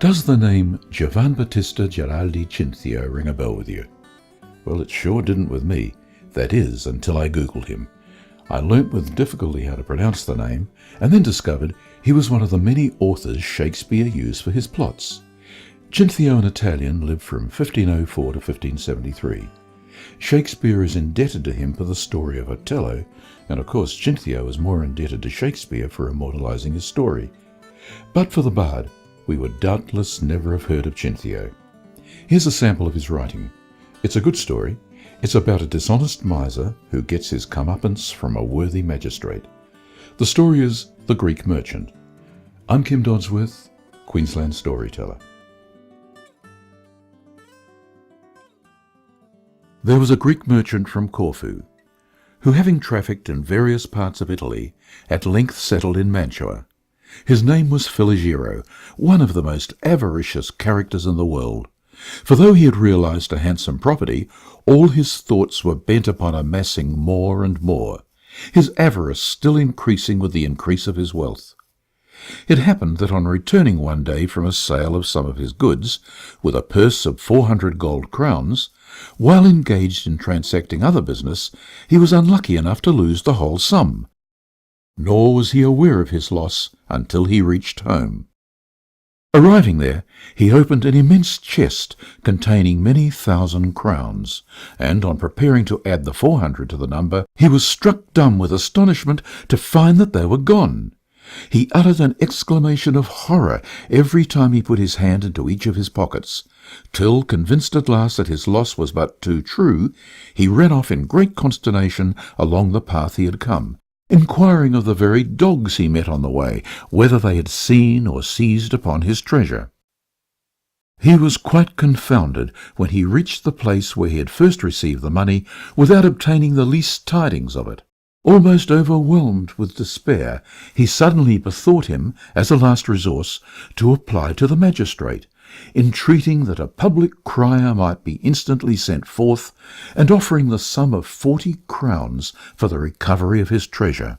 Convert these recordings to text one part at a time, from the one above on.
Does the name Giovanni Battista Giraldi Cinthio ring a bell with you? Well, it sure didn't with me. That is, until I googled him. I learnt with difficulty how to pronounce the name, and then discovered he was one of the many authors Shakespeare used for his plots. Cinthio in Italian lived from 1504 to 1573. Shakespeare is indebted to him for the story of Othello, and of course Cinthio is more indebted to Shakespeare for immortalizing his story. But for the bard, we would doubtless never have heard of Cinthio. Here's a sample of his writing. It's a good story. It's about a dishonest miser who gets his comeuppance from a worthy magistrate. The story is The Greek Merchant. I'm Kim Dodsworth, Queensland Storyteller. There was a Greek merchant from Corfu, who, having trafficked in various parts of Italy, at length settled in Mantua. His name was Filigero, one of the most avaricious characters in the world. For though he had realized a handsome property, all his thoughts were bent upon amassing more and more, his avarice still increasing with the increase of his wealth. It happened that on returning one day from a sale of some of his goods, with a purse of 400 gold crowns, while engaged in transacting other business, he was unlucky enough to lose the whole sum. Nor was he aware of his loss until he reached home. Arriving there, he opened an immense chest containing many thousand crowns, and on preparing to add the 400 to the number, he was struck dumb with astonishment to find that they were gone. He uttered an exclamation of horror every time he put his hand into each of his pockets, till, convinced at last that his loss was but too true, he ran off in great consternation along the path he had come, inquiring of the very dogs he met on the way whether they had seen or seized upon his treasure. He was quite confounded when he reached the place where he had first received the money without obtaining the least tidings of it. Almost overwhelmed with despair, he suddenly bethought him, as a last resource, to apply to the magistrate, entreating that a public crier might be instantly sent forth, and offering the sum of 40 crowns for the recovery of his treasure.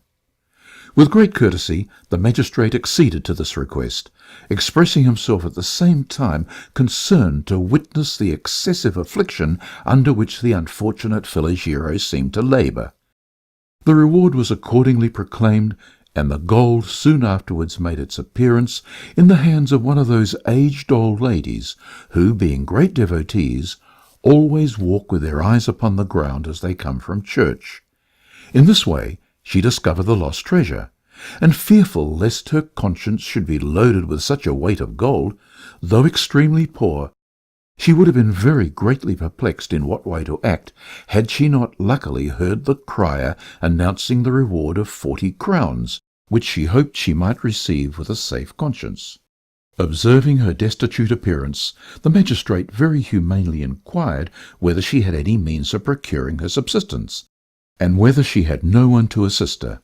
With great courtesy, the magistrate acceded to this request, expressing himself at the same time concerned to witness the excessive affliction under which the unfortunate Filigero seemed to labour. The reward was accordingly proclaimed, and the gold soon afterwards made its appearance in the hands of one of those aged old ladies who, being great devotees, always walk with their eyes upon the ground as they come from church. In this way she discovered the lost treasure, and fearful lest her conscience should be loaded with such a weight of gold, though extremely poor, she would have been very greatly perplexed in what way to act, had she not luckily heard the crier announcing the reward of 40 crowns, which she hoped she might receive with a safe conscience. Observing her destitute appearance, the magistrate very humanely inquired whether she had any means of procuring her subsistence, and whether she had no one to assist her.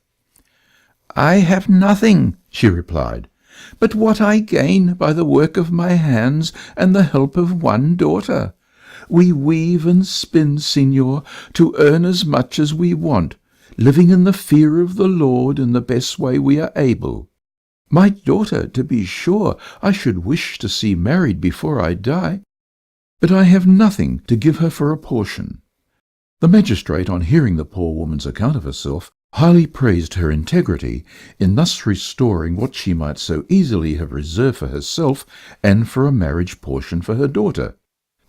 "I have nothing," she replied, "but what I gain by the work of my hands and the help of one daughter. We weave and spin, signor, to earn as much as we want, living in the fear of the Lord in the best way we are able. My daughter, to be sure, I should wish to see married before I die, but I have nothing to give her for a portion." The magistrate, on hearing the poor woman's account of herself, highly praised her integrity in thus restoring what she might so easily have reserved for herself and for a marriage portion for her daughter,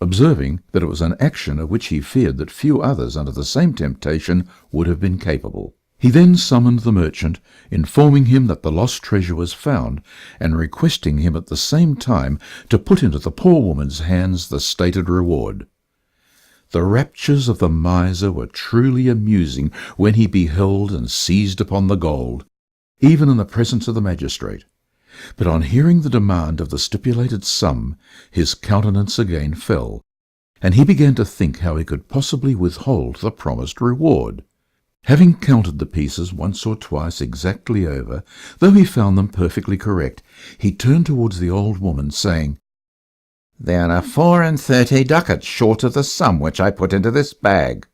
observing that it was an action of which he feared that few others under the same temptation would have been capable. He then summoned the merchant, informing him that the lost treasure was found, and requesting him at the same time to put into the poor woman's hands the stated reward. The raptures of the miser were truly amusing when he beheld and seized upon the gold, even in the presence of the magistrate. But on hearing the demand of the stipulated sum, his countenance again fell, and he began to think how he could possibly withhold the promised reward. Having counted the pieces once or twice exactly over, though he found them perfectly correct, he turned towards the old woman, saying, "There are 34 ducats short of the sum which I put into this bag."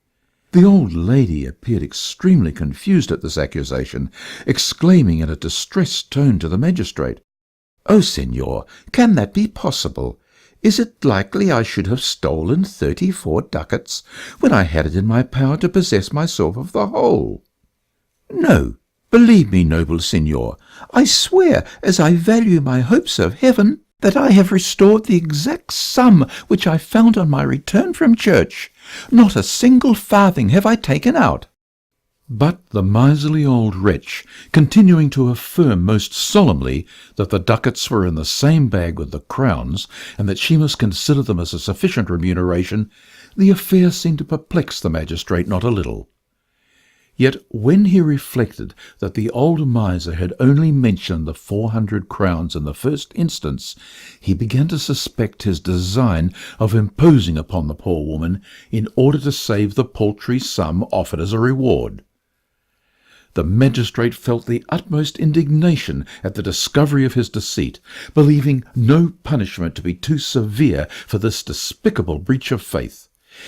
The old lady appeared extremely confused at this accusation, exclaiming in a distressed tone to the magistrate, "Oh, Signor, can that be possible? Is it likely I should have stolen 34 ducats when I had it in my power to possess myself of the whole? No, believe me, noble Signor, I swear, as I value my hopes of heaven, that I have restored the exact sum which I found on my return from church. Not a single farthing have I taken out." But the miserly old wretch, continuing to affirm most solemnly that the ducats were in the same bag with the crowns, and that she must consider them as a sufficient remuneration, the affair seemed to perplex the magistrate not a little. Yet when he reflected that the old miser had only mentioned the 400 crowns in the first instance, he began to suspect his design of imposing upon the poor woman in order to save the paltry sum offered as a reward. The magistrate felt the utmost indignation at the discovery of his deceit, believing no punishment to be too severe for this despicable breach of faith.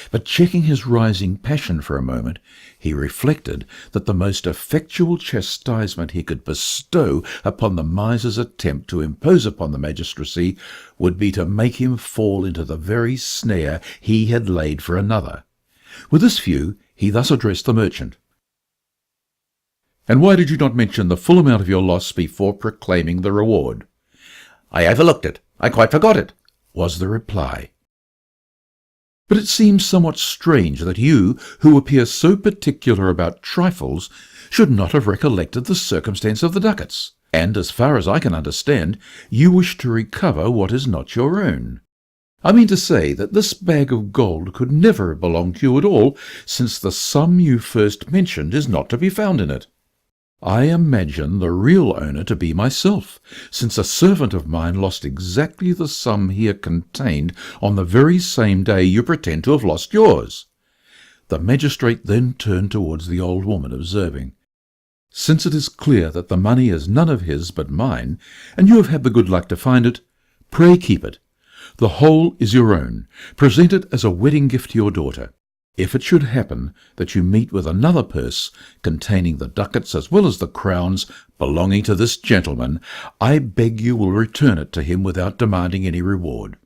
But checking his rising passion for a moment, he reflected that the most effectual chastisement he could bestow upon the miser's attempt to impose upon the magistracy would be to make him fall into the very snare he had laid for another. With this view, he thus addressed the merchant. "And why did you not mention the full amount of your loss before proclaiming the reward?" "I overlooked it. I quite forgot it," was the reply. "But it seems somewhat strange that you, who appear so particular about trifles, should not have recollected the circumstance of the ducats, and, as far as I can understand, you wish to recover what is not your own. I mean to say that this bag of gold could never belong to you at all, since the sum you first mentioned is not to be found in it. I imagine the real owner to be myself, since a servant of mine lost exactly the sum here contained on the very same day you pretend to have lost yours." The magistrate then turned towards the old woman, observing, "Since it is clear that the money is none of his but mine, and you have had the good luck to find it, pray keep it. The whole is your own. Present it as a wedding gift to your daughter. If it should happen that you meet with another purse containing the ducats as well as the crowns belonging to this gentleman, I beg you will return it to him without demanding any reward."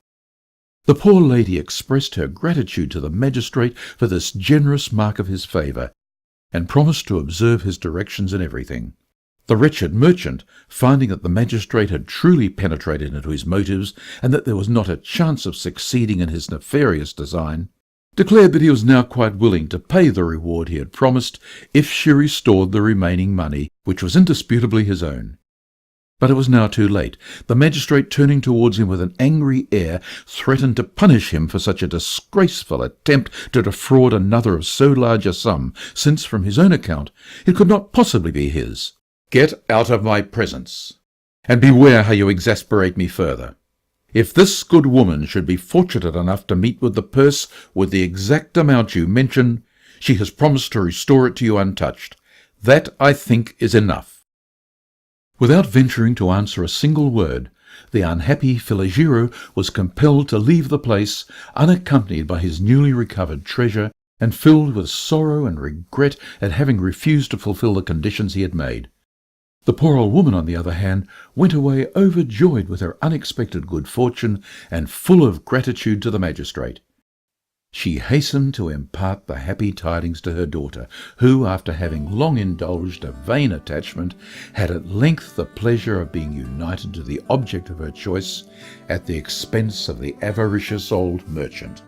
The poor lady expressed her gratitude to the magistrate for this generous mark of his favour, and promised to observe his directions in everything. The wretched merchant, finding that the magistrate had truly penetrated into his motives, and that there was not a chance of succeeding in his nefarious design, declared that he was now quite willing to pay the reward he had promised if she restored the remaining money, which was indisputably his own. But it was now too late. The magistrate, turning towards him with an angry air, threatened to punish him for such a disgraceful attempt to defraud another of so large a sum, since, from his own account, it could not possibly be his. "Get out of my presence, and beware how you exasperate me further. If this good woman should be fortunate enough to meet with the purse with the exact amount you mention, she has promised to restore it to you untouched. That, I think, is enough." Without venturing to answer a single word, the unhappy Filigiro was compelled to leave the place, unaccompanied by his newly recovered treasure, and filled with sorrow and regret at having refused to fulfil the conditions he had made. The poor old woman, on the other hand, went away overjoyed with her unexpected good fortune and full of gratitude to the magistrate. She hastened to impart the happy tidings to her daughter, who, after having long indulged a vain attachment, had at length the pleasure of being united to the object of her choice at the expense of the avaricious old merchant.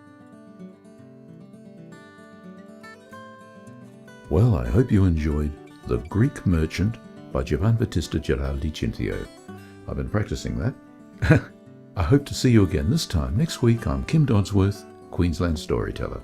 Well, I hope you enjoyed The Greek Merchant by Giovanni Battista Giraldi Cinthio. I've been practicing that. I hope to see you again this time next week. I'm Kim Dodsworth, Queensland Storyteller.